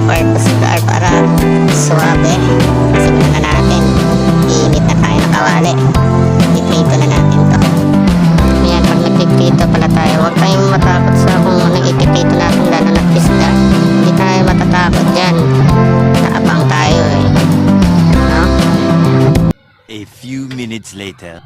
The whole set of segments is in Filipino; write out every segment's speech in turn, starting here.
all-purpose flour para suwabe. Simulan na natin. Iinit na tayo ng kawali. Iprito na natin to. Ayan, pag nagpiprito pala tayo, huwag tayong matakot sa kung anong ipiprito natin, lalo na isda. Hindi tayo matatakot dyan. Naabang tayo eh. No? A few minutes later.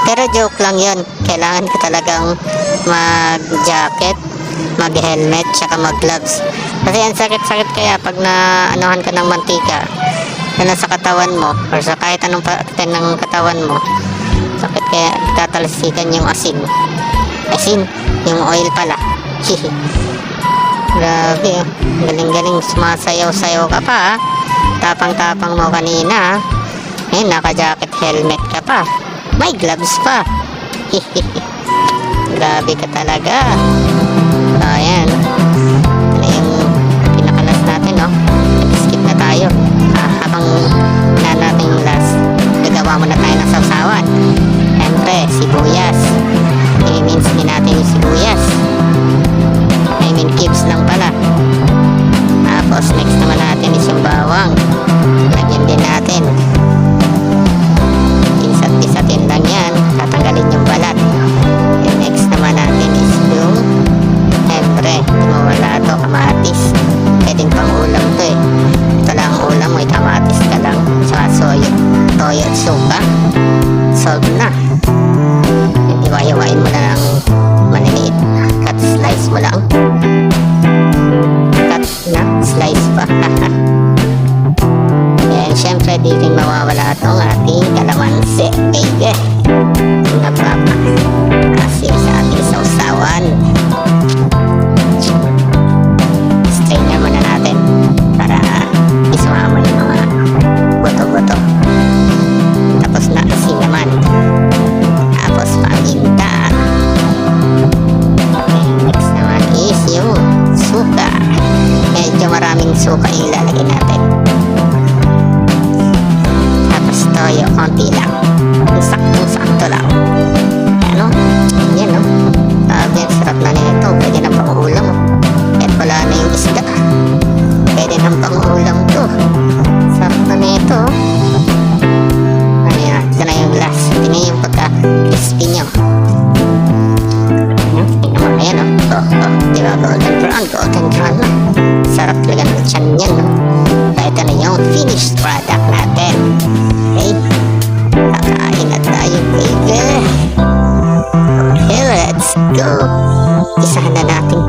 Pero joke lang yun. Kailangan ka talagang mag-jacket, mag-helmet, tsaka mag-gloves. Kasi ang sakit-sakit kaya pag na-anuhan ka ng mantika na nasa katawan mo or sa kahit anong parte ng katawan mo, sakit kaya tatalsikan yung asin. Asin, yung oil pala. Grabe, galing-galing, sumasayaw-sayaw ka pa. Tapang-tapang mo kanina. Eh, naka-jacket, helmet ka pa. May gloves pa. Grabe ka talaga. So, ayan. Ano yung pinakalas natin, no? Skip na tayo. Habang na natin yung last, nagawa muna tayo ng sausawan. Siyempre, sibuyas. I-mince din natin yung sibuyas. I mean, cubes lang pala. Tapos, next naman natin is yung bawang. Lagyan din natin. Isatin lang yan, tatanggalin yung balat. And next naman natin is yung siyempre, di mawala ito, kamatis. Pwedeng pang ulam to eh. Ito lang ang ulam, may kamatis ka lang, saka toyo at suka. Solve na. Hindi wayawain mo na ng maliliit. Cut slice mo lang. Cut na, slice pa. And syempre, di rin mawawala itong ating kalamansi. Baby, napapaasim sa ating sausawan. Strainer muna natin para isumama yung mga buto-buto. Tapos na asin naman. Tapos paminta. Next naman is yung suka. Medyo maraming suka yung ilalagay natin. Toyo, konti lang. Saktong-sakto lang. Ano? Yan, no? Sabi, sarap na nito. Pwede na pang ulam. Kahit wala na yung isda. Pwede na pang ulam to. Sarap na nito. Ayan, ito na yung glass. Tingnan yung pagka-crispy nyo. Tingnan mo, ayan, no? Diba, golden brown na. Sarap talaga ng tiyan yan, no? Ito na yung finished product natin. Okay, kakain na tayo, baby. Okay, let's go. Isahan na natin